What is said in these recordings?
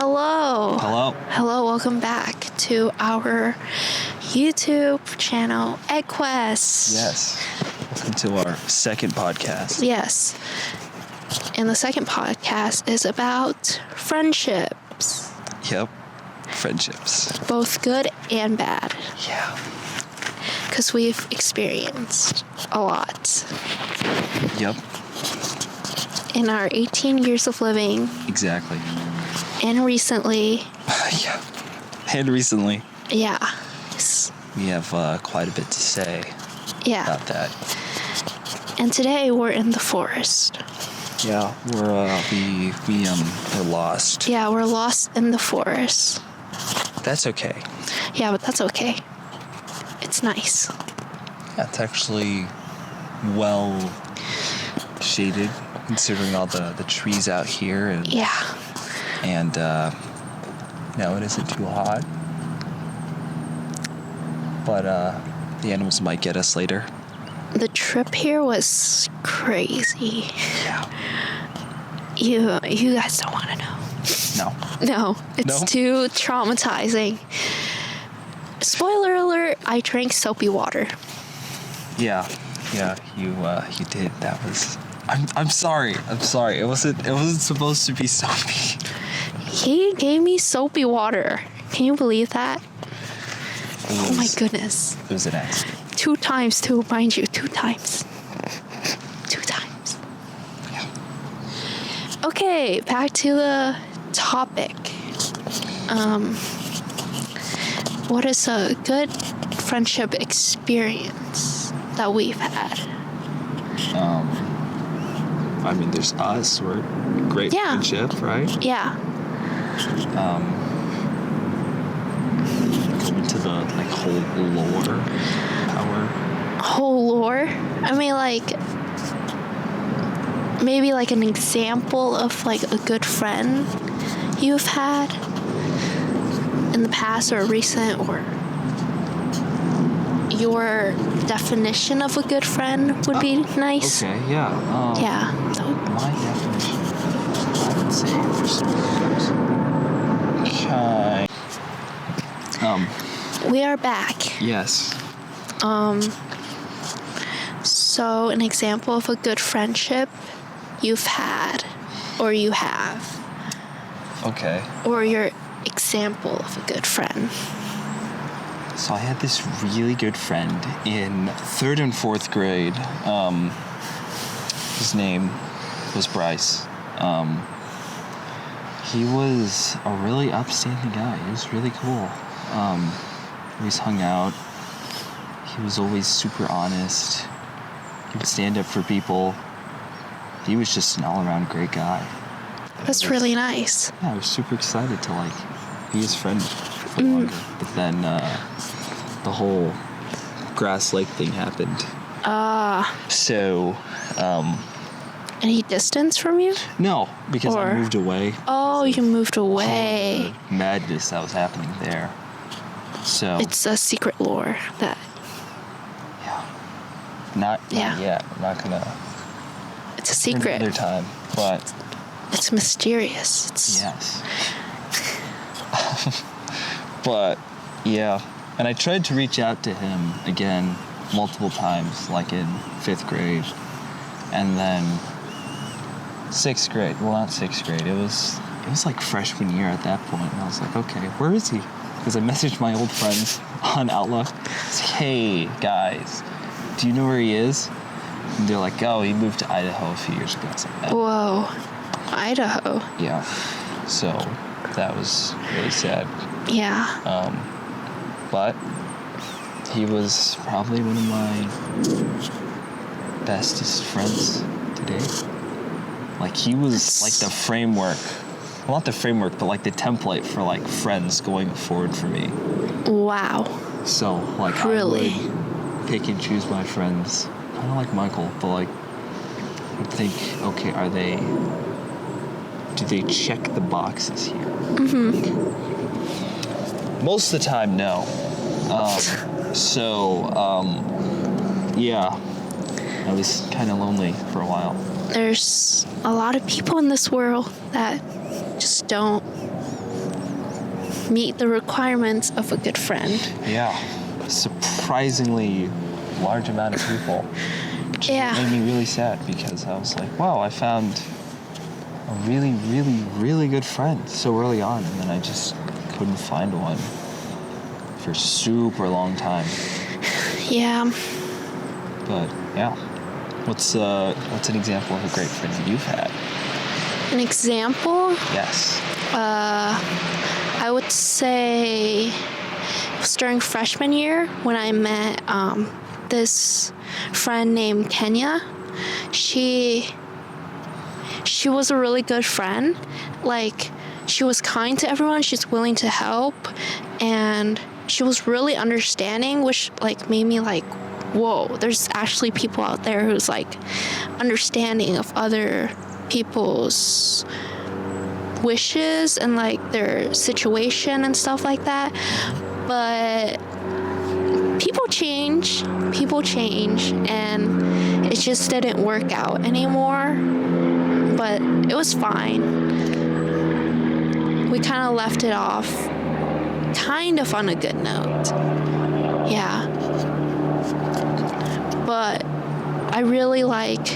Hello. Hello. Hello, welcome back to our YouTube channel, EggQuest. Yes. Welcome to our second podcast. Yes. And the second podcast is about friendships, Yep. Friendships. both good and bad, Yeah. because we've experienced a lot Yep. in our 18 years of living Exactly. and recently. Yeah. And recently, Yeah. we have quite a bit to say Yeah. about that. And today we're in the forest. Yeah. We're lost. Yeah, we're lost in the forest. That's okay. Yeah, but that's okay. It's nice. Yeah, it's actually well shaded considering all the trees out here and Yeah. no, it isn't too hot. But the animals might get us later. The trip here was crazy. Yeah. You guys don't want to know. No. No, it's No? too traumatizing. Spoiler alert, I drank soapy water. Yeah, you did. That was. I'm sorry. It wasn't supposed to be soapy. He gave me soapy water. Can you believe that? Oh my goodness. It was an accident. 2 times to remind you. 2 times. 2 times. Yeah. Okay, back to the topic. What is a good friendship experience that we've had? I mean, there's us. We're a great Yeah. friendship, right? Yeah. Going to the whole lore power. Whole lore? I mean, maybe an example of a good friend you've had in the past or recent, or your definition of a good friend would be nice. Okay. Yeah. Yeah. My definition. I would say there's some okay. We are back. Yes. So an example of a good friendship you've had, or you have, Okay. or your example of a good friend. So I had this really good friend in 3rd and 4th grade. His name was Bryce. He was a really upstanding guy. He was really cool. We always hung out. He was always super honest. He would stand up for people. He was just an all-around great guy. That's really nice. Yeah, I was super excited to be his friend for longer. But then the whole Grass Lake thing happened. So, Any distance from you? no, because I Or- moved away. Oh, you moved away. The madness that was happening there. So, It's a secret lore that. yeah. Not Yeah. yet. I'm not gonna. It's a secret. Another time, but It's mysterious. It's yes. But yeah, and I tried to reach out to him again multiple times, in 5th grade, and then 6th grade. Well, not 6th grade. It was freshman year at that point, and I was like, okay, where is he? Because I messaged my old friends on Outlook. I was like, hey guys, do you know where he is? And they're like, oh, he moved to Idaho a few years ago. I was like, oh. Whoa, Idaho. Yeah. So that was really sad. Yeah. But he was probably one of my bestest friends today. He was the framework. Well, not the framework, but the template for friends going forward for me. Wow. So Really? I would pick and choose my friends. Kind of like Michael, but I would think, okay, do they check the boxes here? Mm-hmm. Most of the time, no. Yeah, I was kind of lonely for a while. There's a lot of people in this world that just don't meet the requirements of a good friend. Yeah. Surprisingly large amount of people. Which Yeah. made me really sad because I was like, wow, I found a really, really, really good friend so early on, and then I just couldn't find one for a super long time. Yeah. But yeah. What's an example of a great friend that you've had? An example, Yes. I would say it was during freshman year when I met this friend named Kenya. She was a really good friend. Like, she was kind to everyone. She's willing to help, and she was really understanding, which like made me like, whoa, there's actually people out there who's like understanding of other people's wishes and like their situation and stuff like that. But people change, and it just didn't work out anymore. But it was fine. We kind of left it off kind of on a good note. Yeah. But I really like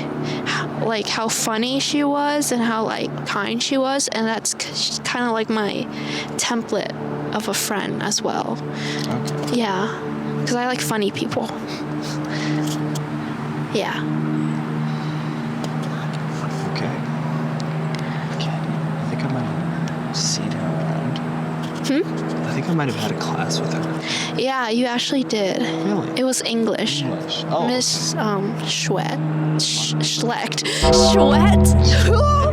how funny she was and how like kind she was, and that's kind of like my template of a friend as well. Okay. Yeah, because I like funny people. Yeah. Okay. I think I might have seen her around. I think I might have had a class with her. Yeah, you actually did. Really? It was English. English. Oh. Miss Schlecht. Schwet?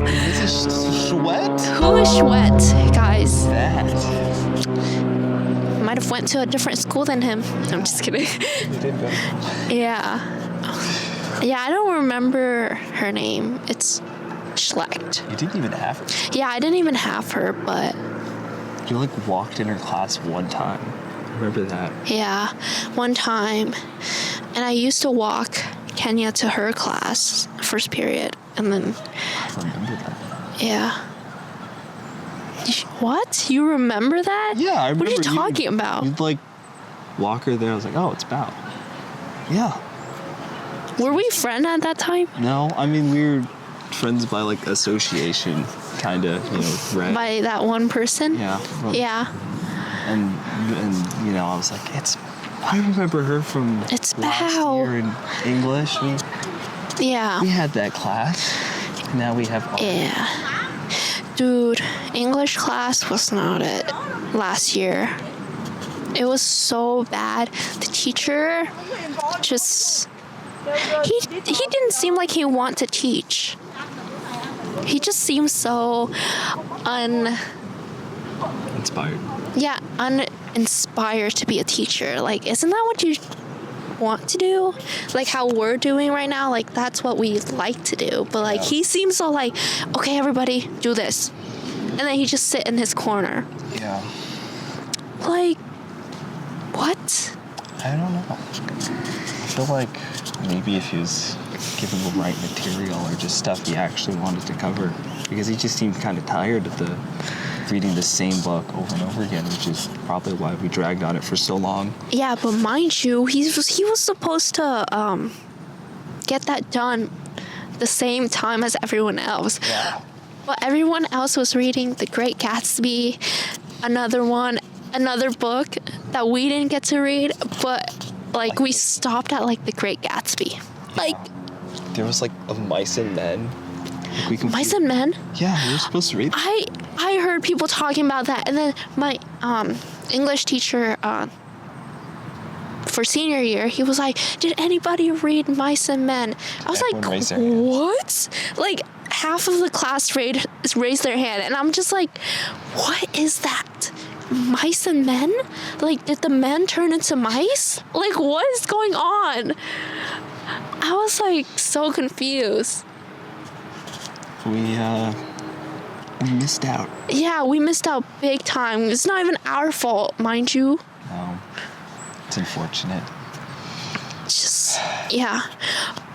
Mrs. Schwet? Who is Schwet, guys? That. Might have went to a different school than him. I'm just kidding. You did go. Yeah. Yeah, I don't remember her name. It's Schlecht. You didn't even have her. Yeah, I didn't even have her, but You like walked in her class one time. I remember that. yeah, one time. And I used to walk Kenya to her class, first period, and then, I remember that. yeah. What? You remember that? Yeah, I remember. What are you talking about? You'd like walk her there. I was like, oh, it's Bao. Yeah. Were we friends at that time? No, I mean we were friends by like association, kind of. You know, right? By that one person? Yeah. Well, Yeah. And you know, I was like, I remember her from It's last Bao. year in English. Yeah. We had that class. Now we have. Yeah. Dude, English class was not it last year. It was so bad. The teacher just he didn't seem like he wanted to teach. He just seemed so uninspired to be a teacher. Like, isn't that what you want to do? Like how we're doing right now, like that's what we like to do. But like he seems so like, okay, everybody do this. And then he just sit in his corner. Yeah. Like, what? I don't know. I feel like maybe if he was given the right material or just stuff he actually wanted to cover, because he just seemed kind of tired of reading the same book over and over again, which is probably why we dragged on it for so long. Yeah, but mind you, he was supposed to get that done the same time as everyone else. Yeah. But everyone else was reading The Great Gatsby, another book that we didn't get to read, but like we stopped at like The Great Gatsby. Like, there was like of Mice and Men. Like Mice and Men? Yeah, we were supposed to read. I heard people talking about that, and then my English teacher for senior year, he was like, "Did anybody read Mice and Men?" I was Everyone raised like, their hands. "What?" Like half of the class raised their hand, and I'm just like, "What is that? Mice and Men? Like, did the men turn into mice? Like, what is going on?" I was like so confused. We missed out. Yeah, we missed out big time. It's not even our fault, mind you. No, it's unfortunate. Just, yeah.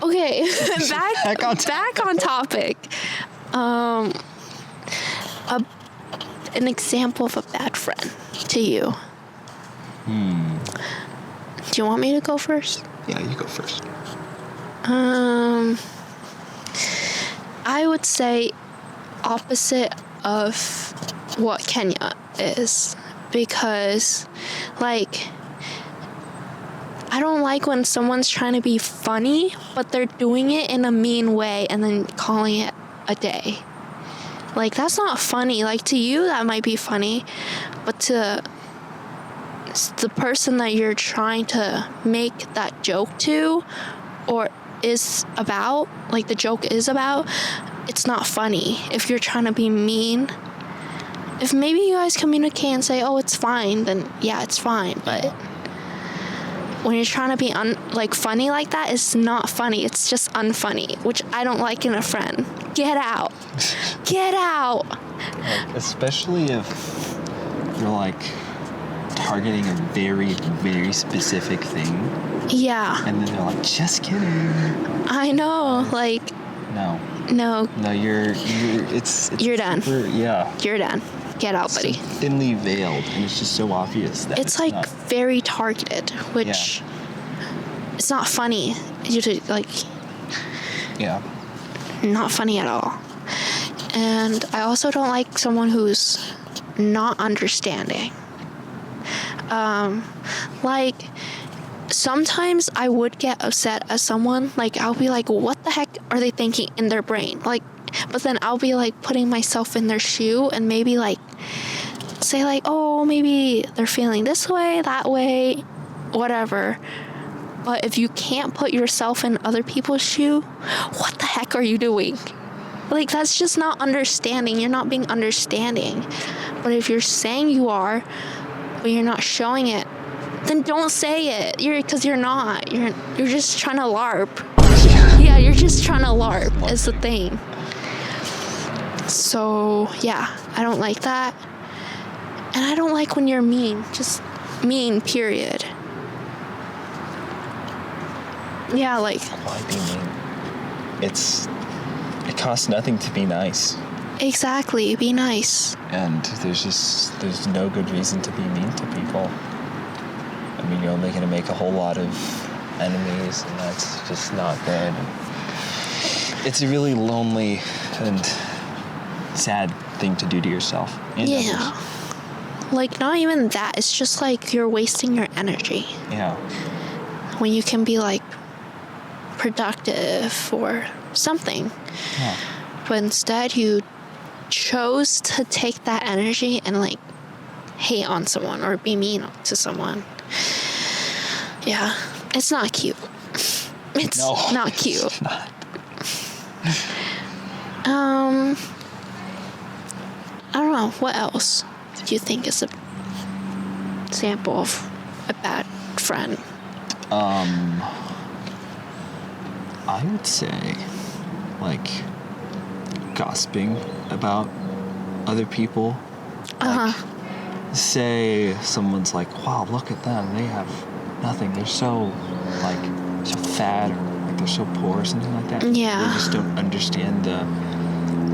Okay, back on topic. an example of a bad friend to you? Do you want me to go first? Yeah, you go first. I would say opposite of what Kenya is, because like I don't like when someone's trying to be funny but they're doing it in a mean way and then calling it a day. Like, that's not funny. Like, to you that might be funny, but to the person that you're trying to make that joke to, or is about, like the joke is about, it's not funny. If you're trying to be mean, if maybe you guys communicate and say, oh, it's fine, then yeah, it's fine. But when you're trying to be funny like that, it's not funny. It's just unfunny, which I don't like in a friend. Get out. Get out. Like, especially if you're like targeting a very, very specific thing. Yeah. And then they're like, just kidding. I know. Like, No. no, You're done. Yeah. You're done. Get out, buddy. So thinly veiled, and it's just so obvious that It's like not, very targeted, which it's not funny. yeah. Not funny at all. And I also don't like someone who's not understanding. Like, sometimes I would get upset at someone. Like, I'll be like, what the heck are they thinking in their brain? Like, but then I'll be like putting myself in their shoe and maybe like say like, oh, maybe they're feeling this way, that way, whatever. But if you can't put yourself in other people's shoe, what the heck are you doing? Like, that's just not understanding. You're not being understanding. But if you're saying you are, but you're not showing it, then don't say it. Because you're not. You're just trying to LARP. Yeah, you're just trying to LARP is the thing. So, yeah, I don't like that. And I don't like when you're mean. Just mean, period. Yeah, like... Why be mean? It costs nothing to be nice. Exactly, be nice. And there's no good reason to be mean to people. I mean, you're only going to make a whole lot of enemies, and that's just not good. It's a really lonely and sad thing to do to yourself and Yeah. others. Like, not even that. It's just like you're wasting your energy. Yeah. When you can be like productive or something. Yeah. But instead you chose to take that energy and like hate on someone or be mean to someone. Yeah. It's not cute. It's not cute. It's not. I don't know. What else do you think is an example of a bad friend? I would say, like, gossiping about other people. Say someone's like, wow, look at them. They have nothing. They're so fat, or like they're so poor or something like that. Yeah. They just don't understand the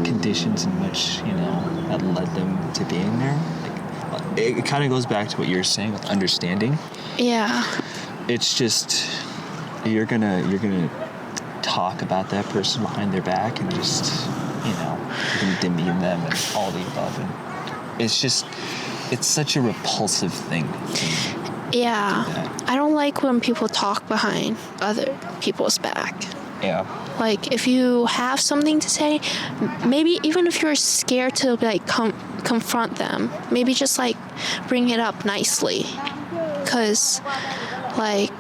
conditions in which, that led them to being there. Like, it kind of goes back to what you're saying with understanding. Yeah. It's just, you're gonna talk about that person behind their back and just, you're gonna demean them and all the above. And it's such a repulsive thing to me. Yeah. I don't like when people talk behind other people's back. Yeah. Like, if you have something to say, maybe even if you're scared to like confront them, maybe just like bring it up nicely. Because like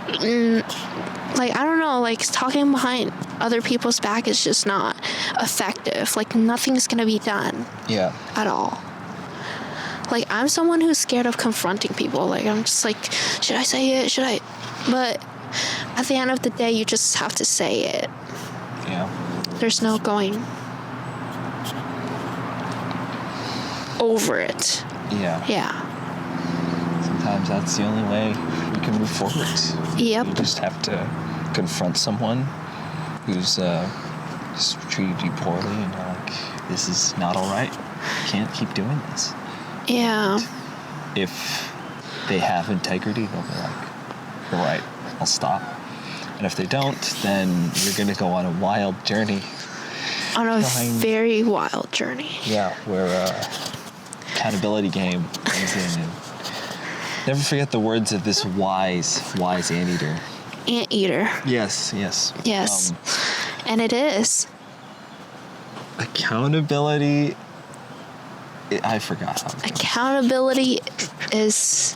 I don't know, like talking behind other people's back is just not effective. Like, nothing's gonna be done. Yeah. At all. Like, I'm someone who's scared of confronting people. Like, I'm just like, should I say it? But at the end of the day, you just have to say it. Yeah. There's no going over it. Yeah. Yeah. Sometimes that's the only way you can move forward. Yep. You just have to confront someone who's just treated you poorly, and you're like, this is not all right. can't keep doing this. Yeah. If they have integrity, they'll be like, you're right, I'll stop. And if they don't, then you're going to go on a wild journey. On a very wild journey. Yeah, where accountability game comes in. And never forget the words of this wise anteater. Anteater. Yes. Yes. And it is. Accountability. I forgot how. Accountability is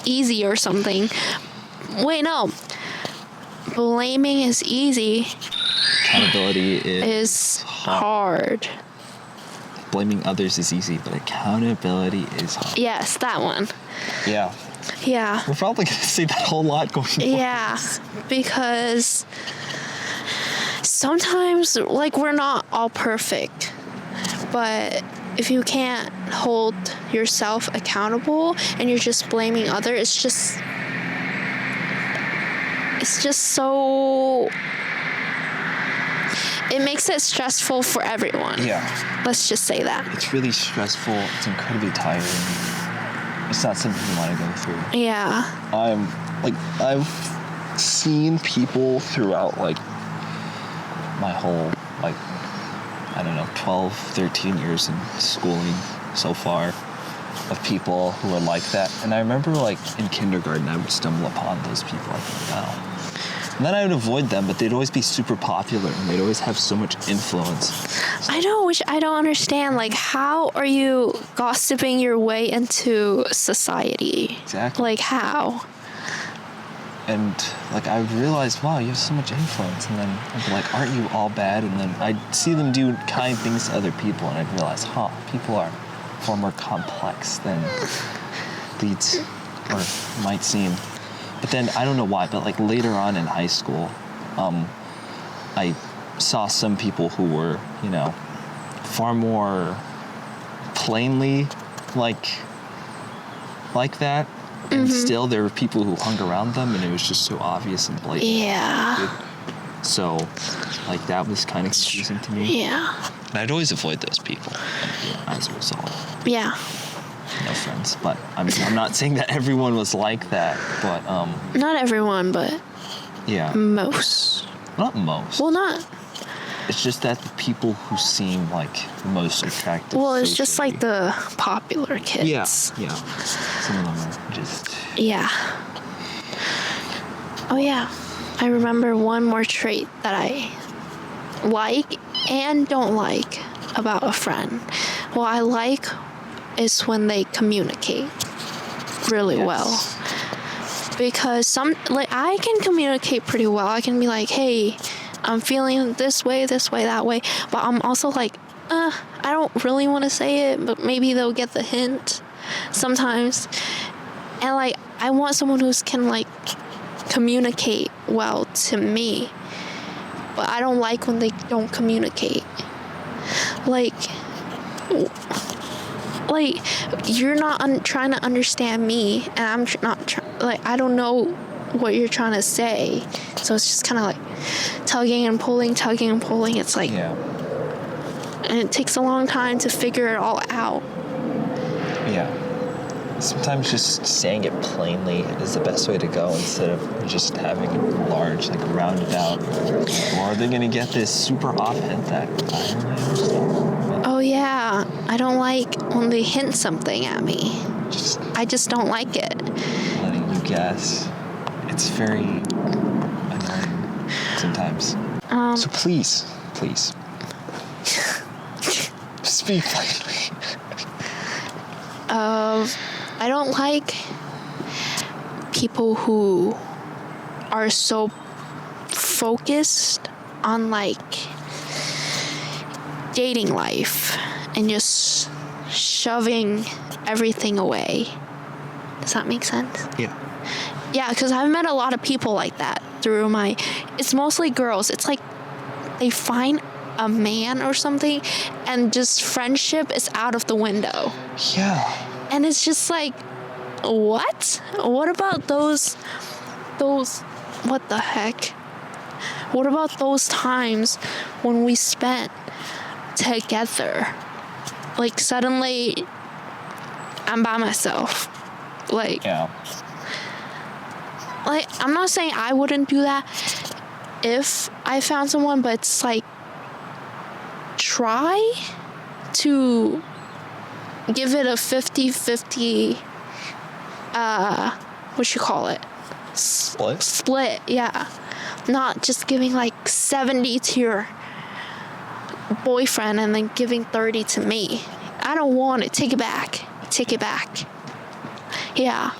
easy or something. Wait, no. Blaming is easy. Accountability Is hard. Blaming others is easy, but accountability is hard. Yes, that one. Yeah. Yeah. We're probably going to see that whole lot going forward. Yeah, because sometimes, like, we're not all perfect, but if you can't hold yourself accountable and you're just blaming others, it's just so, it makes it stressful for everyone. Yeah. Let's just say that. It's really stressful. It's incredibly tiring. It's not something you want to go through. Yeah. I've seen people throughout, like, my whole, like, I don't know, 12, 13 years in schooling so far, of people who are like that. And I remember, like, in kindergarten, I would stumble upon those people. Like, wow. And then I would avoid them, but they'd always be super popular, and they'd always have so much influence. I know, which I don't understand. Like, how are you gossiping your way into society? Exactly. Like, how? And, like, I realized, wow, you have so much influence. And then I'd be like, aren't you all bad? And then I'd see them do kind things to other people, and I'd realize, people are far more complex than these or might seem. But then, I don't know why, but, like, later on in high school, I saw some people who were, you know, far more plainly like that. And still, there were people who hung around them, and it was just so obvious and blatant. Yeah. So, like, that was kind of confusing to me. Yeah. And I'd always avoid those people, as a result. Yeah. No friends. But I'm not saying that everyone was like that, but Not everyone, but yeah. most. Not most. Well, not. It's just that the people who seem like the most attractive. Well, it's just socially- like the popular kids. Yeah. Some of them are just. Yeah. Oh, yeah. I remember one more trait that I like and don't like about a friend. What I like is when they communicate really well. Because I can communicate pretty well. I can be like, hey, I'm feeling this way, that way. But I'm also like, I don't really want to say it, but maybe they'll get the hint sometimes. And, like, I want someone who can, like, communicate well to me. But I don't like when they don't communicate. Like you're not trying to understand me, and I'm not I don't know what you're trying to say. So it's just kind of like tugging and pulling. It's like, Yeah. and it takes a long time to figure it all out. Yeah. Sometimes just saying it plainly is the best way to go instead of just having it large, like rounded out. Or they're gonna get this super off hint that I don't really understand. Oh yeah, I don't like when they hint something at me. Just I just don't like it. letting you guess. It's very annoying sometimes. So please, speak plainly. I don't like people who are so focused on, like, dating life and just shoving everything away. Does that make sense? Yeah. Yeah, because I've met a lot of people like that through it's mostly girls. It's like they find a man or something and just friendship is out of the window. Yeah. And it's just like, what? What about those, what the heck? What about those times when we spent together? like suddenly I'm by myself. Like, Yeah. like I'm not saying I wouldn't do that if I found someone, but it's like try to give it a 50-50 what you call it? Split, yeah. Not just giving like 70 to your boyfriend and then giving 30 to me. I don't want it. Take it back. Take it back. Yeah.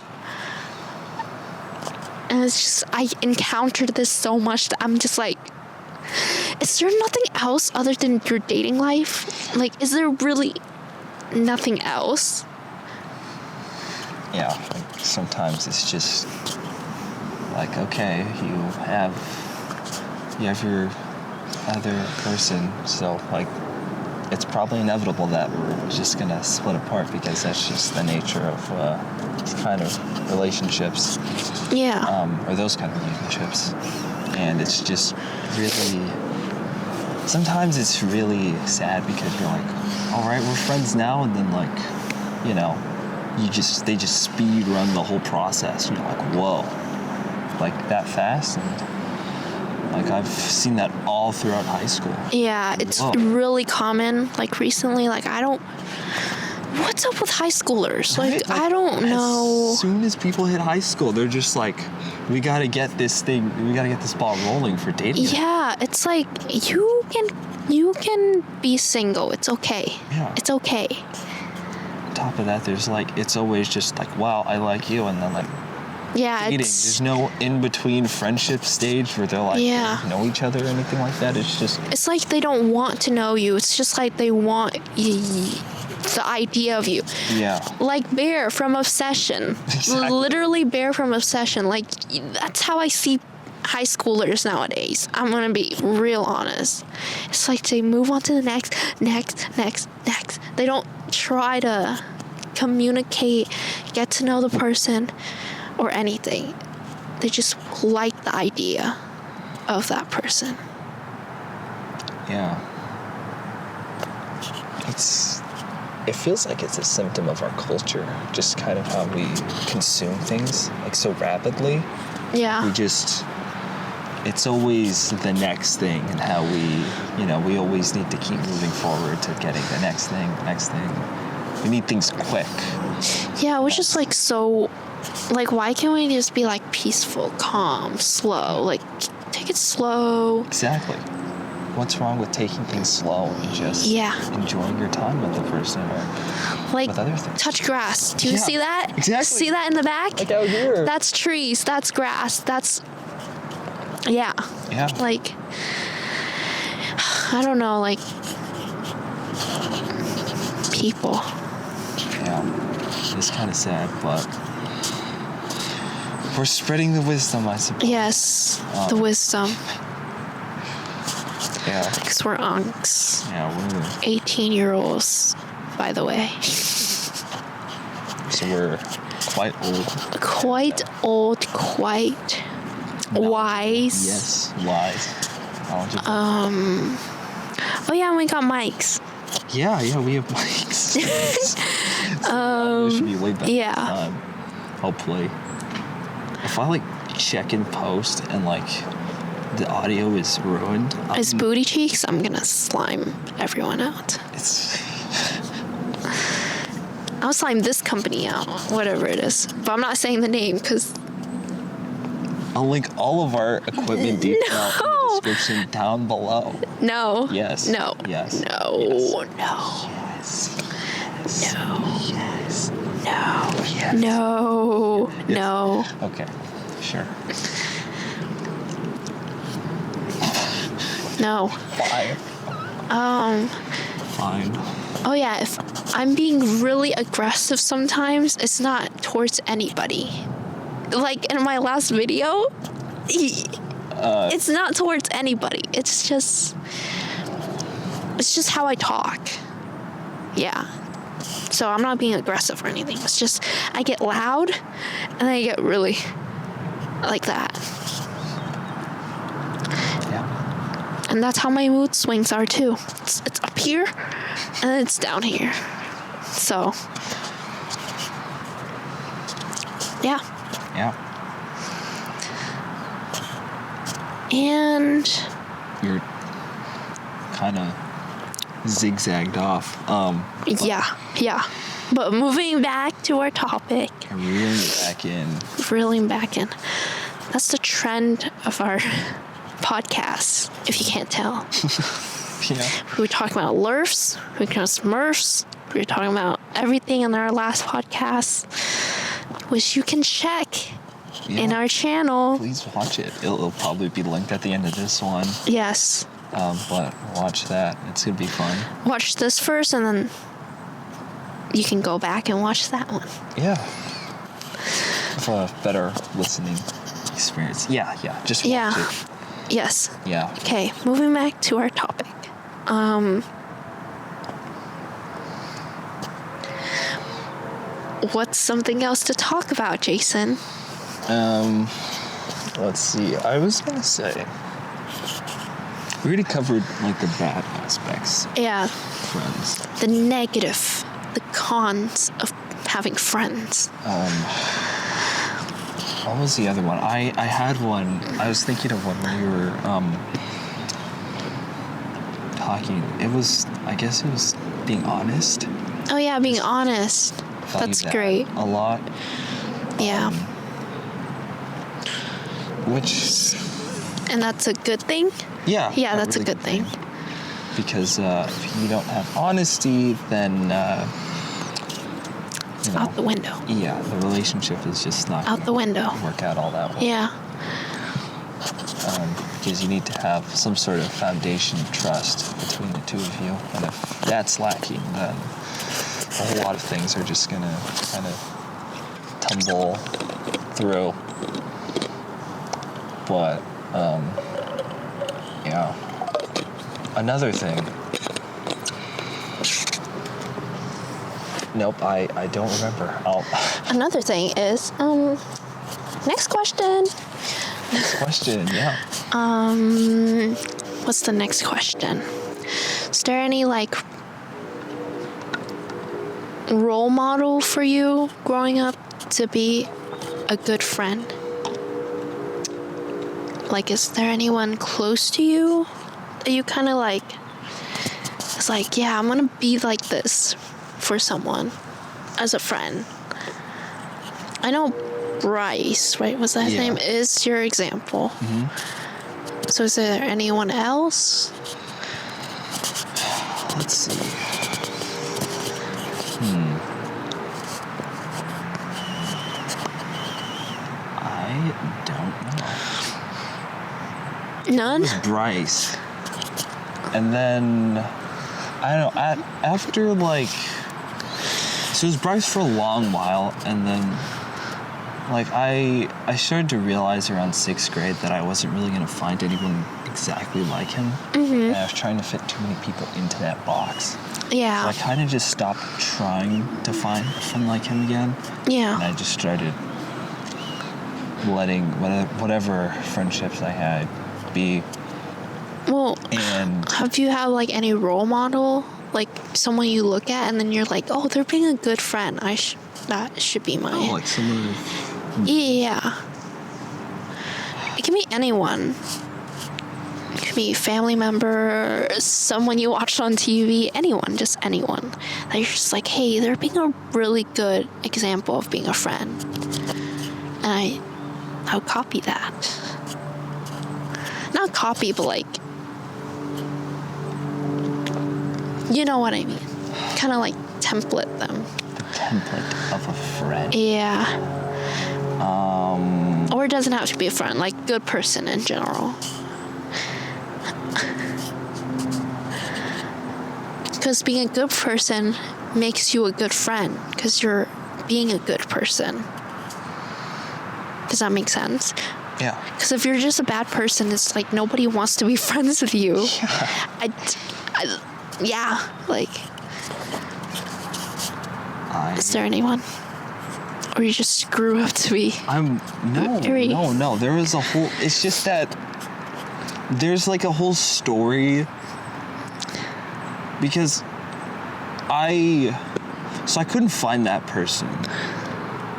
And it's just, I encountered this so much that I'm just like, is there nothing else other than your dating life? Like, is there really nothing else? Yeah, like sometimes it's just like, okay, you have your other person, so like it's probably inevitable that we're just gonna split apart because that's just the nature of these kind of relationships. Yeah. Or those kind of relationships. And it's just really, sometimes it's really sad because you're like, all right, we're friends now, and then like, you know, they just speed run the whole process. And you're like, whoa, like that fast? And like I've seen that all throughout high school. Yeah, it's Whoa. really common. Like recently, like what's up with high schoolers? Like, I don't know. As soon as people hit high school, they're just like, we gotta get this ball rolling for dating. Yeah, it's like you can be single. It's okay. Yeah. It's okay. On top of that, there's like, it's always just like, wow, I like you, and then like Yeah, dating. There's no in-between friendship stage where they're like, Yeah. know each other or anything like that. It's just, it's like they don't want to know you. It's just like they want the idea of you. yeah. Like Bear from Obsession. Exactly. Literally Bear from Obsession. Like, that's how I see high schoolers nowadays. I'm gonna be real honest. It's like they move on to the next. They don't try to communicate, get to know the person or anything. They just like the idea of that person. Yeah. It feels like it's a symptom of our culture, just kind of how we consume things like so rapidly. Yeah. It's always the next thing, and how we always need to keep moving forward to getting the next thing. We need things quick. Yeah, which is like so, like, why can't we just be like peaceful, calm, slow? Like, take it slow. Exactly. What's wrong with taking things slow and just enjoying your time with the person or Like, with other things? touch grass. Do you see that? Exactly. See that in the back? Like out here. That's trees. That's grass. That's, yeah. Yeah. Like, I don't know, like, people. Yeah. It's kind of sad, but we're spreading the wisdom, I suppose. Yes, the wisdom. Yeah. Because we're unks. Yeah, we're 18-year-olds, by the way. so we're quite old. Quite old, quite wise. Yes, wise. Knowledgeable. Oh yeah, and we got mics. Yeah, we have mics. It should be way better. Yeah. Hopefully. If I like check in post and like the audio is ruined. His booty cheeks, I'm gonna slime everyone out. I'll slime this company out, whatever it is. But I'm not saying the name because I'll link all of our equipment detail in the description down below. no. Yes. No. Yes. No. Yes. No. Yes. Yes. No. Yes. No. Yes. No. Yes. No. Okay. Sure. No. Fine. Fine. Oh yeah, if I'm being really aggressive sometimes, it's not towards anybody. Like in my last video, it's not towards anybody. It's just how I talk. Yeah. So I'm not being aggressive or anything. It's just I get loud and I get really like that. Yeah. And that's how my mood swings are too. It's up here and it's down here. So, yeah. Yeah. And You're kind of zigzagged off. yeah. But moving back to our topic, Reeling back in. That's the trend of our podcast, if you can't tell. Yeah. We were talking about LERFs, we were talking about Smurfs, we were talking about everything in our last podcast, which you can check in our channel. Please watch it. It'll probably be linked at the end of this one. Yes. But watch that. It's going to be fun. Watch this first, and then you can go back and watch that one. Yeah. For a better listening experience. Yeah. Just watch it. Yes. Yeah. Okay, moving back to our topic. What's something else to talk about, Jason? Let's see. I was going to say, we already covered like the bad aspects Yeah, of friends. the negative, the cons of having friends. What was the other one? I had one. I was thinking of one when we were talking. I guess it was being honest. Oh yeah, being honest. Value That's that great. A lot. Yeah. Which, And that's a good thing? yeah. Yeah, that's a good thing. Because if you don't have honesty, then Out the window. Yeah, the relationship is just not Out the window. work out all that well. Yeah. Because you need to have some sort of foundation of trust between the two of you, and if that's lacking, then a whole lot of things are just gonna kind of tumble through. But yeah. Another thing. Nope, I don't remember. Another thing is, next question. Next question, yeah. What's the next question? Is there any like role model for you growing up to be a good friend? Like, is there anyone close to you that you kind of like, it's like, yeah, I'm gonna be like this for someone as a friend? I know Bryce, right? Was that his name? Is your example. Mm-hmm. So is there anyone else? Let's see. I don't know. None? It was Bryce. And then, I don't know, after like, so it was Bryce for a long while, and then, like, I started to realize around 6th grade that I wasn't really going to find anyone exactly like him. Mm-hmm. And I was trying to fit too many people into that box. Yeah. So I kind of just stopped trying to find a friend like him again. Yeah. And I just started letting whatever friendships I had be. Well, And have you had like any role model, like someone you look at and then you're like, oh, they're being a good friend. That should be mine. like someone. Yeah. It can be anyone. It could be a family member, someone you watched on TV, anyone, just anyone. That you're just like, hey, they're being a really good example of being a friend. And I would copy that. Not copy, but like, you know what I mean. Kind of like template them. The template of a friend. Yeah. Or it doesn't have to be a friend, like good person in general. Because being a good person makes you a good friend, because you're being a good person. Does that make sense? Yeah. Because if you're just a bad person, it's like nobody wants to be friends with you. Yeah. Is there anyone? Or you just grew up to be? No. There was a whole. It's just that there's like a whole story, because So I couldn't find that person.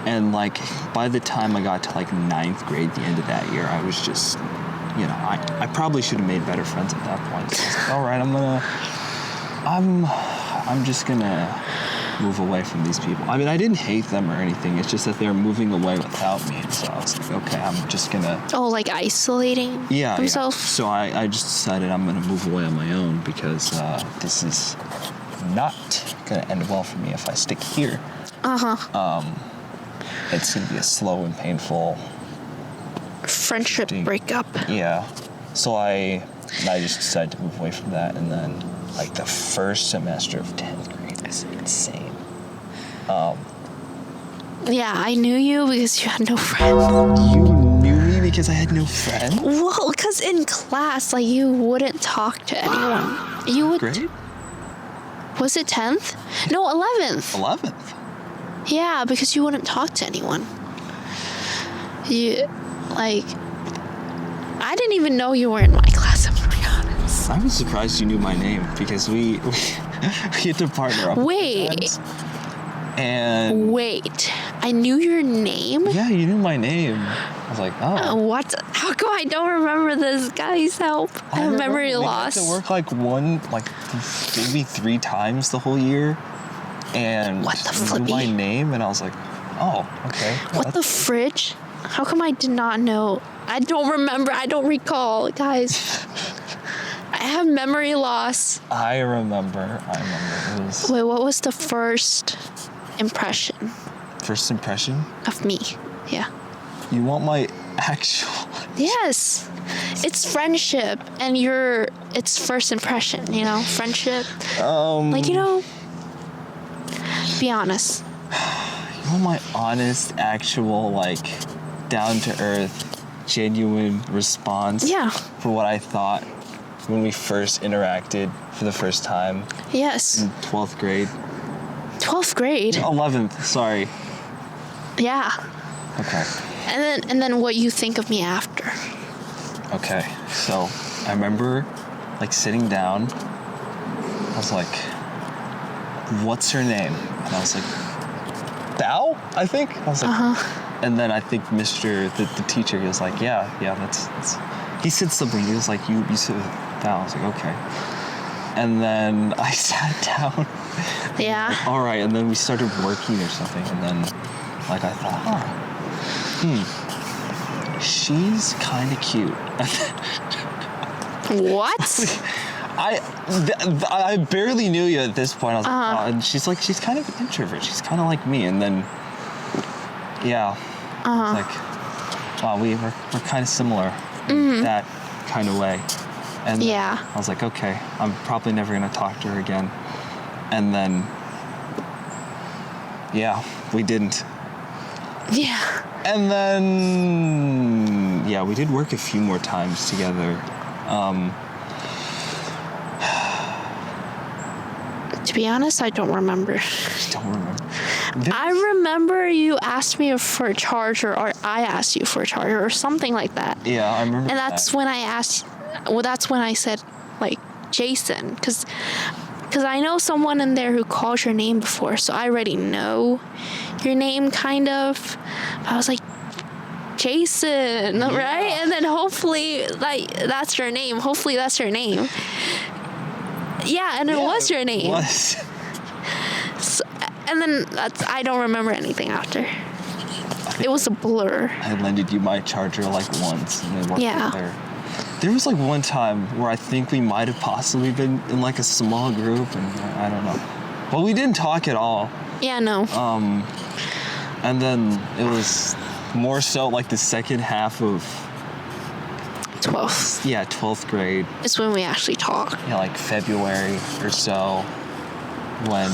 And like by the time I got to like 9th grade, the end of that year, I was just, you know, I probably should have made better friends at that point. So I was like, all right, I'm just gonna move away from these people. I mean, I didn't hate them or anything. It's just that they're moving away without me. And so I was like, okay, I'm just gonna. Oh, like isolating themselves? Yeah. So I just decided I'm gonna move away on my own because this is not gonna end well for me if I stick here. It's gonna be a slow and painful friendship breakup. Yeah. So I just decided to move away from that, and then like the first semester of 10th grade was insane. Yeah, I knew you because you had no friends. You knew me because I had no friends? Well, because in class, like, you wouldn't talk to anyone. You would. Grade? Was it 10th? No, 11th. 11th. Yeah, because you wouldn't talk to anyone. I didn't even know you were in my class, I'm gonna be honest. I was surprised you knew my name because we had to partner up. Wait. And wait, I knew your name? yeah, you knew my name. I was like, oh. What? How come I don't remember this? Guys, help. I have memory loss. We had to work maybe 3 times the whole year. And what the you flippy? knew my name, and I was like, oh, okay. What the fridge? How come I did not know? I don't remember. I don't recall, guys. I have memory loss. I remember. It was. Wait, what was the first impression? First impression? Of me, yeah. You want my actual... Yes. It's friendship, and it's first impression, you know? Friendship. Be honest. You want my honest, actual, down-to-earth, genuine response? Yeah. For what I thought when we first interacted for the first time? Yes. In 12th grade. 12th grade? 11th, sorry. Yeah. Okay. And then what you think of me after. Okay, so I remember sitting down. I was like, what's her name? And I was like, Bao, I think? I was like, And then I think the teacher, he was like, yeah, that's he said something. He was like, you said Bao. I was like, okay. And then I sat down. Yeah. Like, all right, and then we started working or something, and then I thought, she's kind of cute. What? I barely knew you at this point. I was like, oh, and she's kind of an introvert. She's kind of like me. And then, yeah, wow, we're kind of similar in that kind of way. And yeah. I was like, okay, I'm probably never gonna talk to her again. And then, yeah, we didn't. Yeah. And then, yeah, we did work a few more times together. To be honest, I don't remember. I remember you asked me for a charger, or I asked you for a charger, or something like that. Yeah, I remember. And that's when I asked. Well, that's when I said Jason, because I know someone in there who called your name before, so I already know your name, kind of. I was like, Jason, yeah. Right? And then hopefully, that's your name. Hopefully that's your name. Yeah, and it was your name. It was. So, and then I don't remember anything after. It was a blur. I lended you my charger once, and it worked there. There was one time where I think we might have possibly been in a small group, and I don't know. Well, we didn't talk at all. Yeah, no. And then it was more so the second half of 12th. Yeah, 12th grade. It's when we actually talked. Yeah, February or so, when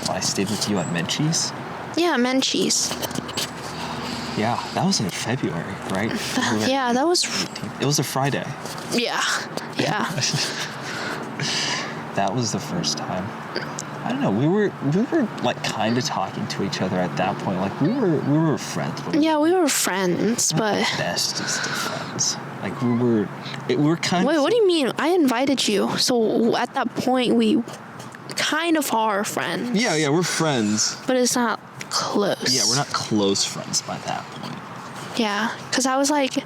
I stayed with you at Menchie's. Yeah, Menchie's. Yeah, that was in February, right? Yeah, that was... It was a Friday. Yeah. That was the first time. I don't know. We were kind of talking to each other at that point. We were friends. Yeah, we were friends, but bestest of friends. We were kind of. Wait, what do you mean? I invited you, so at that point we kind of are friends. Yeah, we're friends. But it's not close. Yeah, we're not close friends by that point. Yeah, because I was like,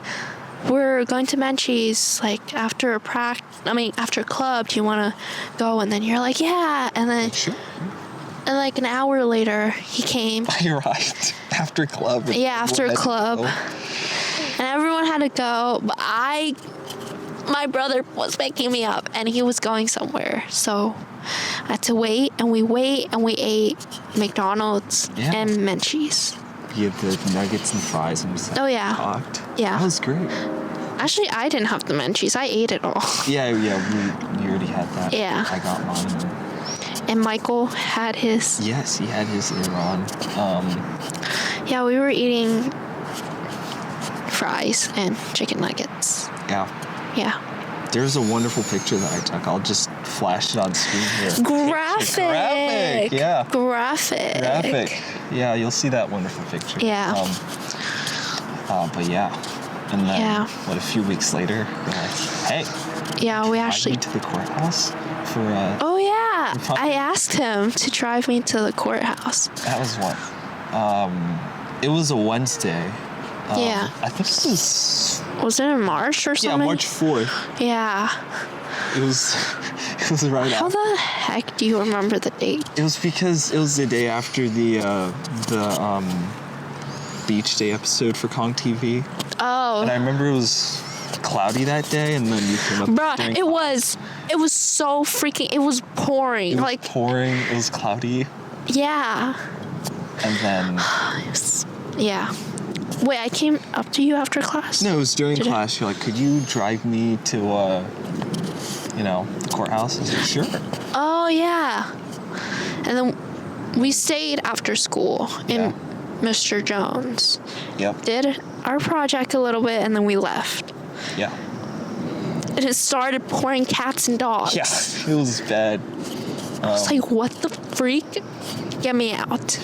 we're going to Menchie's, like, after club, do you want to go? And then you're like, yeah. And then, Sure. and like an hour later, he came. I arrived after club. Yeah, after club. And everyone had to go, but my brother was waking me up, and he was going somewhere. So I had to wait, and we ate McDonald's and Menchie's. You had the nuggets and fries and Oh, yeah. talked. Yeah. That was great. Actually, I didn't have the Menchie's. I ate it all. Yeah, we already had that. Yeah. I got mine. And Michael had his. Yes, he had his later on. Yeah, we were eating fries and chicken nuggets. Yeah. Yeah. There's a wonderful picture that I took. I'll just flash it on screen here. Graphic. Yeah. Graphic. Yeah, you'll see that wonderful picture. Yeah. But yeah. And then, Yeah. a few weeks later, we're like, hey, Yeah, we drive actually. me to the courthouse for Oh, yeah. fun- I asked him to drive me to the courthouse. that was what? It was a Wednesday. Yeah. I think this was Was it in March or something? March 4th. Yeah. It was right How after. the heck do you remember the date? It was because it was the day after the beach day episode for Kong TV. Oh. And I remember it was cloudy that day, and then you came up. Bruh, during it was so freaking, it was pouring. It was like, pouring. It was cloudy, yeah. and then Yeah. Wait, I came up to you after class? no, it was during Did it? class. You're like, could you drive me to the courthouse? I was like, sure. Oh, yeah. And then we stayed after school in Yeah. Mr. Jones. Yep. Did our project a little bit, and then we left. Yeah. And it started pouring cats and dogs. Yeah. It was bad. I was like, what the freak? Get me out.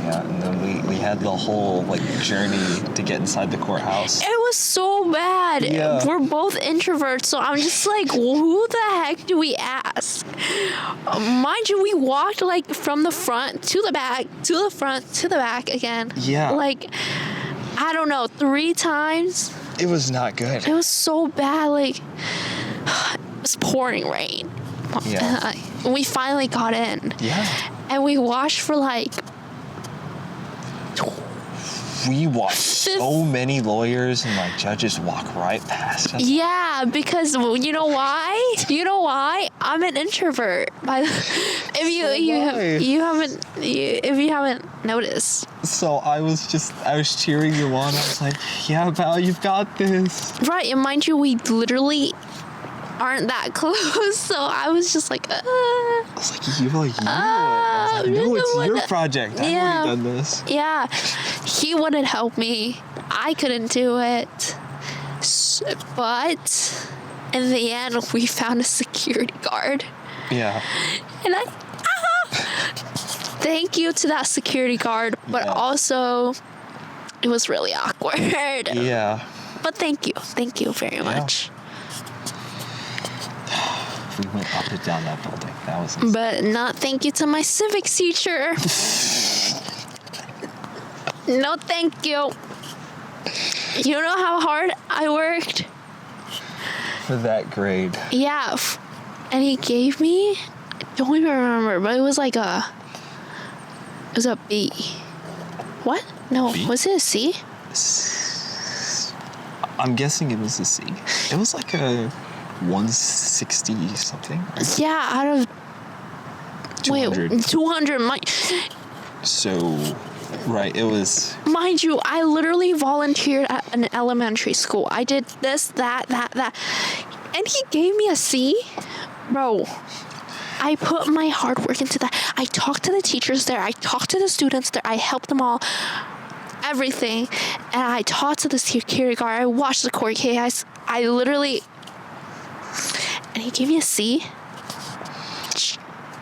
Yeah, and then we had the whole journey to get inside the courthouse. It was so bad. Yeah. We're both introverts, so I'm just like, who the heck do we ask? Mind you, we walked from the front to the back, to the front, to the back again. Yeah. I don't know, 3 times. It was not good. It was so bad. It was pouring rain. Yeah. And we finally got in. Yeah. And we watched for We watched so many lawyers and judges walk right past us. Yeah, because you know why? You know why? I'm an introvert. If you haven't noticed. So I was cheering you on. I was like, yeah, pal, you've got this. Right, and mind you, we literally aren't that close, so I was just like, I was like, you know it. I was like, no, it's your project. I've already done this. Yeah, he wouldn't help me. I couldn't do it. But in the end, we found a security guard. Yeah. And thank you to that security guard, but Yeah. also it was really awkward. Yeah. But thank you very much. We went up and down that building. That was But not thank you to my civics teacher. No thank you. You know how hard I worked? for that grade. Yeah. And he gave me, I don't even remember, but it was a B. What? No, B? was it a C? I'm guessing it was a C. It was like a 160 something. Yeah, out of 200. Wait, 200. So, right, it was. Mind you, I literally volunteered at an elementary school. I did this, that. And he gave me a C? Bro, I put my hard work into that. I talked to the teachers there. I talked to the students there. I helped them all. Everything. And I talked to the security guard. I watched the court case. I literally... And he gave me a C?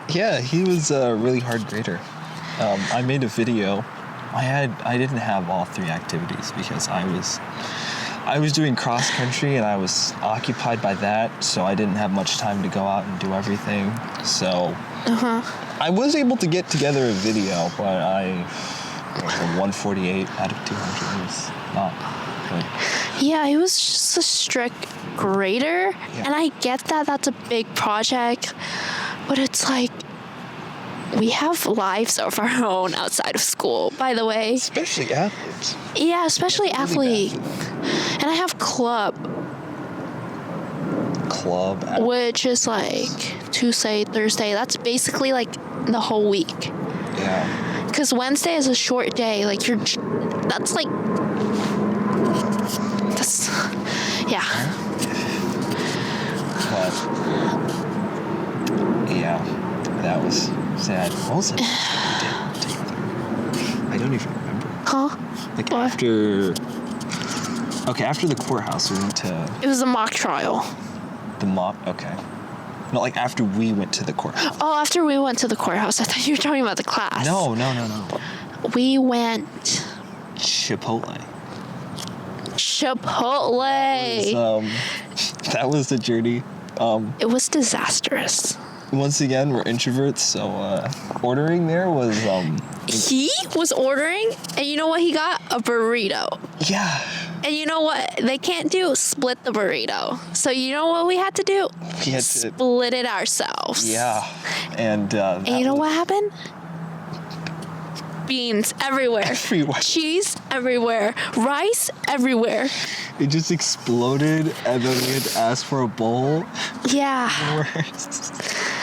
Yeah, he was a really hard grader. I made a video. I didn't have all 3 activities because I was I was doing cross country and I was occupied by that, so I didn't have much time to go out and do everything. So I was able to get together a video, but a 148 out of 200 is not good. Yeah, he was just a strict grader, Yeah. and I get that that's a big project, but it's like we have lives of our own outside of school, by the way. Especially athletes. Yeah, especially That's really athlete. And I have club, which is like Tuesday, Thursday. That's basically like the whole week. Yeah. Because Wednesday is a short day. Like that's like, that's, yeah. But yeah, that was sad. What was it we did together? I don't even remember. Huh? Like What? after the courthouse, we went to It was a mock trial. the mock. Okay. No, like after we went to the courthouse. Oh, after we went to the courthouse, I thought you were talking about the class. No. We went Chipotle. Chipotle. That was the journey. It was disastrous. Once again, we're introverts, so ordering there was He was ordering, and you know what he got? A burrito. yeah. And you know what they can't do? Split the burrito. So you know what we had to do? We had to Split it ourselves. yeah. And And you know what happened? Beans everywhere. Everywhere. Cheese everywhere. Rice everywhere. It just exploded, and then we had to ask for a bowl. Yeah.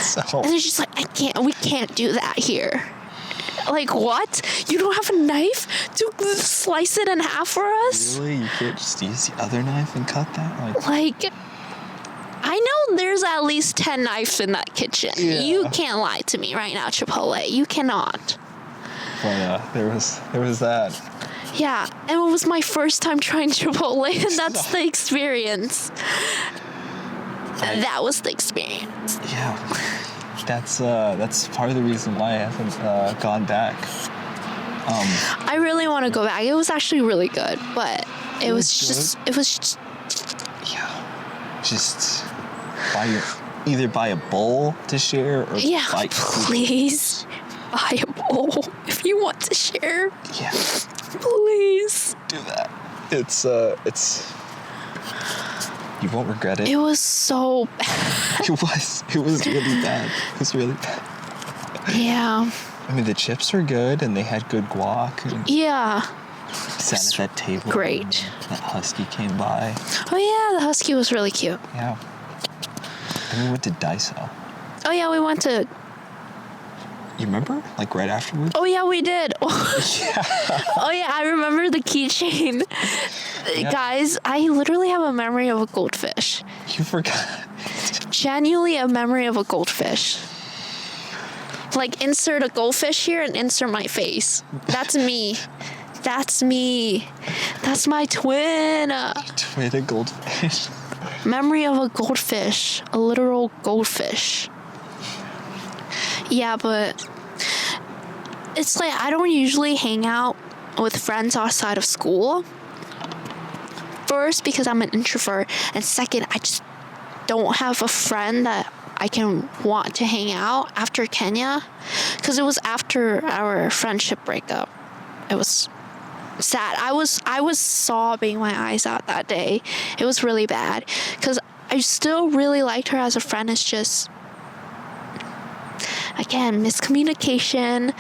So And it's just like, we can't do that here. Like, what? You don't have a knife to slice it in half for us? really, you can't just use the other knife and cut that? Like, I know there's at least 10 knives in that kitchen. Yeah. You can't lie to me right now, Chipotle. You cannot. But there was that. Yeah, and it was my first time trying Chipotle, and that's the experience. That was the experience. Yeah. That's part of the reason why I haven't gone back. I really want to go back. It was actually really good, but it was just Yeah. Just either buy a bowl to share or yeah, buy please buy a bowl if you want to share. Yeah. Please. Do that. It's you won't regret it. It was so bad. It was really bad. It was really bad. Yeah. I mean, the chips were good and they had good guac. And Yeah. sat at that table. Great. And that husky came by. Oh yeah, the husky was really cute. Yeah. And we went to Daiso. Oh yeah, we went to. You remember? Like right afterwards? Oh yeah, we did. Oh yeah, I remember the keychain. Yeah. Guys, I literally have a memory of a goldfish. You forgot. Genuinely a memory of a goldfish. Like, insert a goldfish here and insert my face. That's me. That's me. That's my twin. Twin a goldfish. Memory of a goldfish. A literal goldfish. Yeah, but it's like I don't usually hang out with friends outside of school. First, because I'm an introvert, and second, I just don't have a friend that I can want to hang out after Kenya, because it was after our friendship breakup. It was sad. I was sobbing my eyes out that day. It was really bad, because I still really liked her as a friend. It's just, again, miscommunication.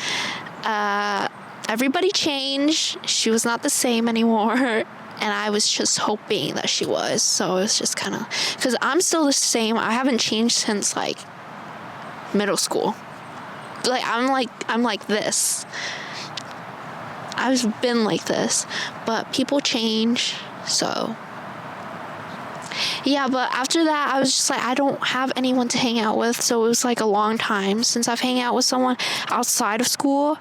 Everybody changed. She was not the same anymore. And I was just hoping that she was. So it was just kind of, because I'm still the same. I haven't changed since like middle school. Like I'm like this. I've been like this, but people change. So yeah, but after that, I was just like, I don't have anyone to hang out with. So it was like a long time since I've hung out with someone outside of school.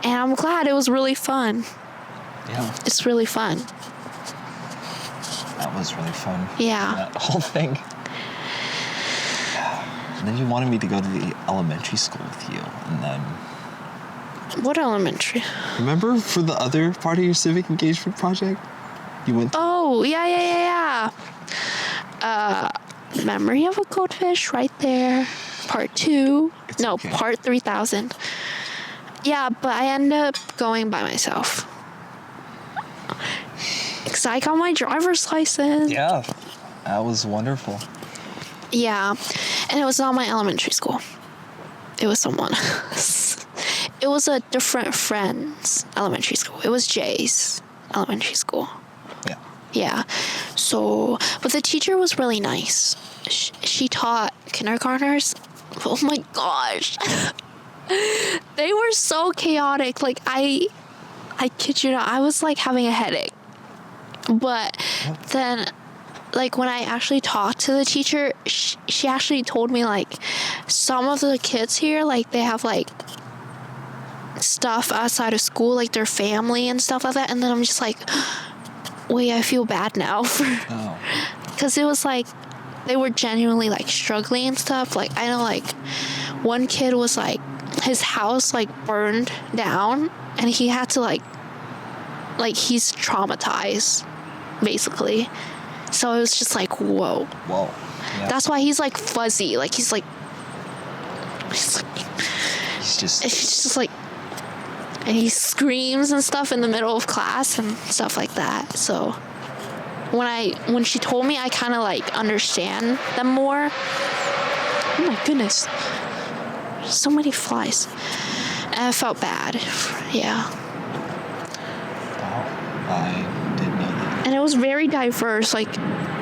And I'm glad. It was really fun. Yeah. It's really fun. That was really fun. Yeah. That whole thing. And then you wanted me to go to the elementary school with you. And then, What elementary? remember for the other part of your civic engagement project? You went to? Oh, yeah. Memory of a Goldfish right there. Part 2. It's No, okay. part 3000. Yeah, but I ended up going by myself. Because I got my driver's license. Yeah. That was wonderful. Yeah, and it was not my elementary school. It was someone else. It was a different friend's elementary school. It was Jay's elementary school. Yeah. Yeah. So, but the teacher was really nice. She taught kindergartners. Oh my gosh. They were so chaotic. Like, I kid you not, I was like having a headache. But then, like, when I actually talked to the teacher, she actually told me, like, some of the kids here, like, they have, like, stuff outside of school, like their family and stuff like that. And then I'm just like, wait, I feel bad now. Oh. Because it was, like, they were genuinely, like, struggling and stuff. Like, I know, like, one kid was, like, his house, like, burned down. And he had to, like, he's traumatized, basically. So it was just like, whoa. Whoa. Yeah. That's why he's like fuzzy. Like he's just like, and he screams and stuff in the middle of class and stuff like that. So when she told me, I kind of like understand them more. Oh my goodness, so many flies. And I felt bad. Yeah. Wow. I didn't know that. And it was very diverse. Like,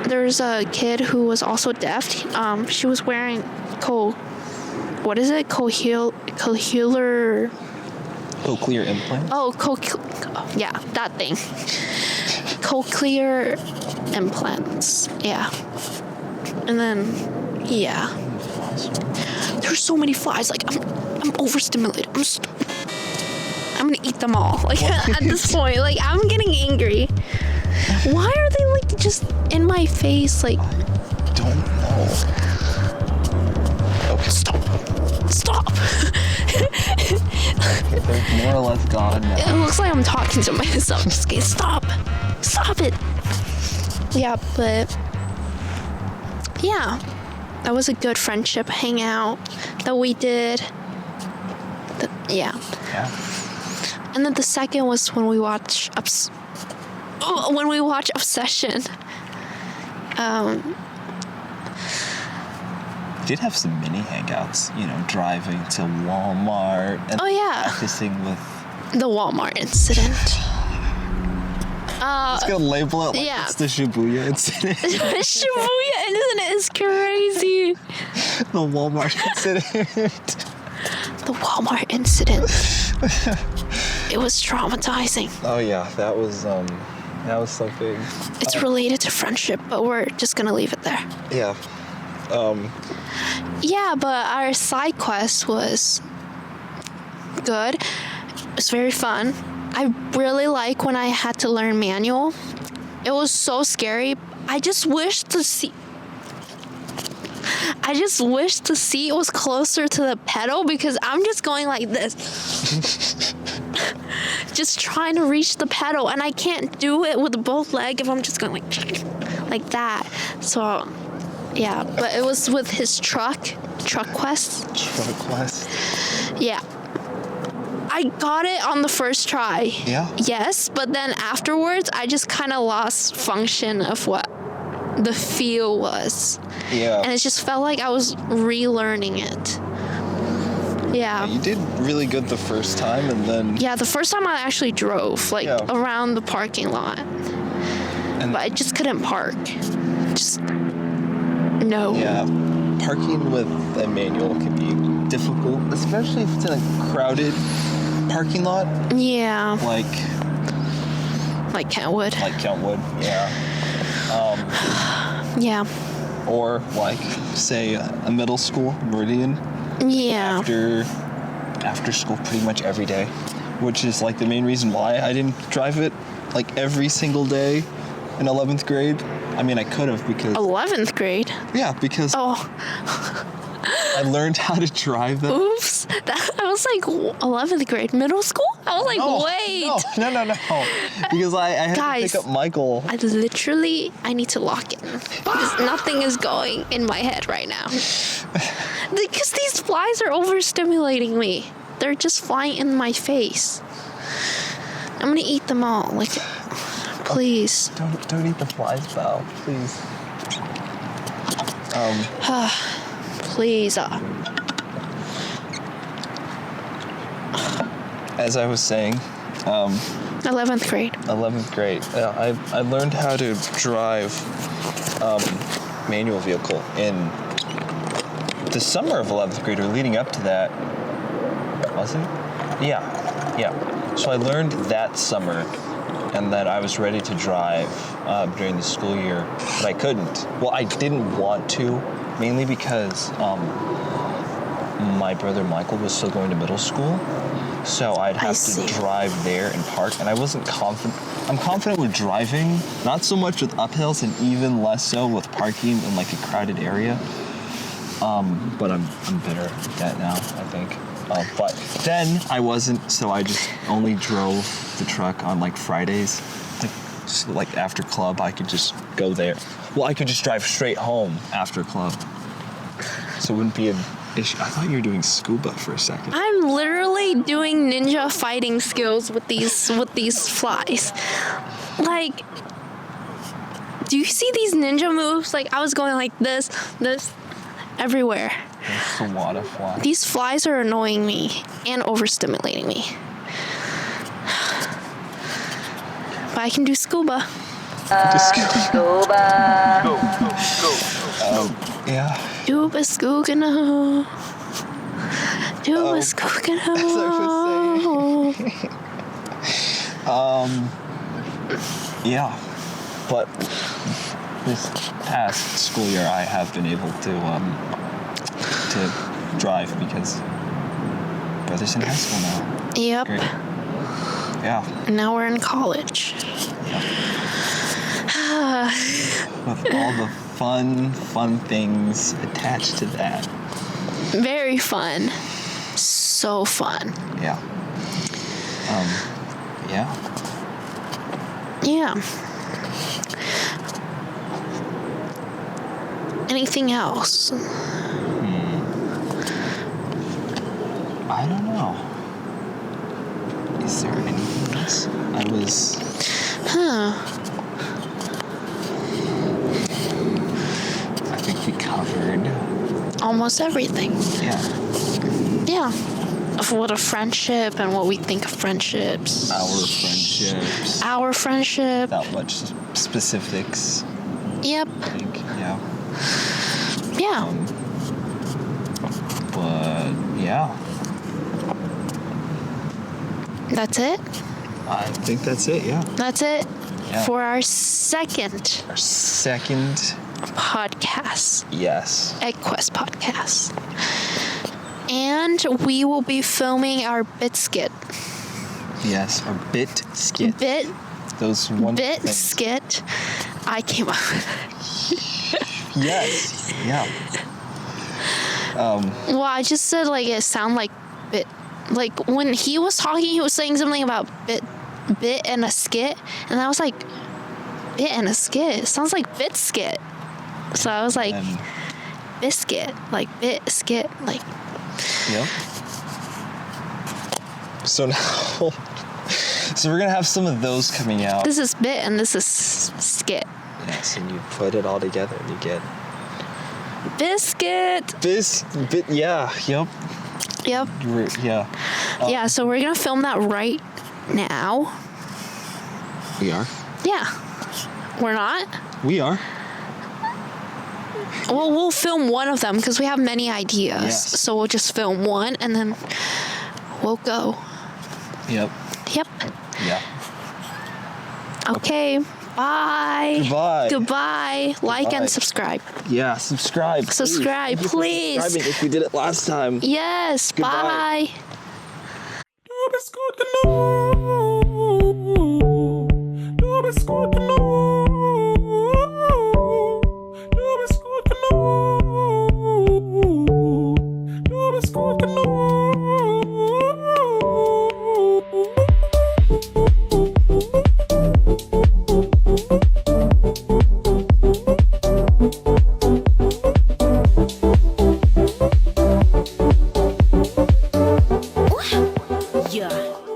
there's a kid who was also deaf. She was wearing cochlear Cochlear implant? yeah, that thing. Cochlear implants. Yeah. And then, yeah. There's so many flies. Like, I'm overstimulated. I'm gonna eat them all. Like, at this point, like, I'm getting angry. Why are they, like, just in my face? Like, I don't know. Okay. Stop. They're more or less gone now. It looks like I'm talking to myself. Just kidding. Stop it. Yeah, but yeah, that was a good friendship hangout that we did. Yeah. And then the second was when we watched Obsession. Did have some mini hangouts, driving to Walmart and Oh, yeah. practicing with. The Walmart incident. Let's go label it like yeah. it's the Shibuya incident. Shibuya incident is crazy. The Walmart incident. The Walmart incident. It was traumatizing. Oh yeah, that was something. It's related to friendship, but we're just gonna leave it there. Yeah. Yeah, but our side quest was good. It was very fun. I really like when I had to learn manual. It was so scary. I just wish the seat was closer to the pedal because I'm just going like this. Just trying to reach the pedal, and I can't do it with both legs if I'm just going like that. So, yeah, but it was with his truck quest. Truck quest. Yeah. I got it on the first try. Yeah? Yes, but then afterwards, I just kind of lost function of what the feel was. Yeah. And it just felt like I was relearning it. Yeah. You did really good the first time, and then. Yeah, the first time I actually drove, around the parking lot. And But I just couldn't park. Just. No. yeah, parking with a manual can be difficult, especially if it's in a crowded parking lot. Yeah. Like Kentwood. Yeah. Yeah. Or say a middle school, Meridian. Yeah. After school pretty much every day, which is the main reason why I didn't drive it every single day in 11th grade. I mean, I could have because 11th grade. yeah, because Oh. I learned how to drive them. Oops. I was like 11th grade, middle school. I was like, wait. No. Because I had Guys, to pick up Michael. I need to lock in because nothing is going in my head right now. Because these flies are overstimulating me. They're just flying in my face. I'm gonna eat them all. Like, please. Don't eat the flies, Val. Please. Please. As I was saying, 11th grade. 11th grade. I learned how to drive manual vehicle in the summer of 11th grade, or leading up to that. Was it? Yeah. So I learned that summer, and then I was ready to drive during the school year, but I couldn't. Well, I didn't want to, mainly because my brother Michael was still going to middle school. So I'd have to drive there and park, and I wasn't confident. I'm confident with driving, not so much with uphills, and even less so with parking in like a crowded area. But I'm better at that now, I think. But then I wasn't, so I just only drove the truck on like Fridays. Like after club, I could just go there. Well, I could just drive straight home after club. So it wouldn't be an issue. I thought you were doing scuba for a second. I'm literally doing ninja fighting skills with these flies. Like, do you see these ninja moves? Like, I was going like this, everywhere. That's a lot of flies. These flies are annoying me and overstimulating me. But I can do scuba. Scuba. Yeah. Scuba, scuba, Yeah. But this past school year, I have been able to drive because brother's in high school now. Yep. Great. Yeah. Now we're in college. With all the fun things attached to that. Very fun. So fun. Yeah. Yeah. Yeah. Anything else? I don't know. Is there anything else? I think we covered almost everything. Yeah. Of what a friendship and what we think of friendships. Our friendship. Without much specifics. Yep. I think, yeah. Yeah. But yeah. That's it? I think that's it, yeah. That's it Yeah. for our second podcast. Yes. EggQuest podcast. And we will be filming our bit skit. Yes, our bit skit. Those one Bit things. skit. I came up with Yes. Yeah. Well, I just said like it sounded like bit. Like when he was talking, he was saying something about bit and a skit, and I was like, bit and a skit. It sounds like bit skit. So I was like, biscuit, like bit skit, like. Yep. So now, so we're gonna have some of those coming out. This is bit and this is skit. Yes, and you put it all together and you get Biscuit. Yeah. Yep. Yep. Yeah. Yeah. So we're gonna film that right now. We are. Yeah. We're not. We are. Well, we'll film one of them because we have many ideas. Yes. So we'll just film one and then we'll go. Yep. Yep. Yeah. Okay. Bye. Goodbye. Goodbye. Like Goodbye. and subscribe. Yeah. Subscribe. Subscribe, Thank you for please. subscribing if we did it last time. Yes. Goodbye. Bye. Du bist gut genug. Yeah.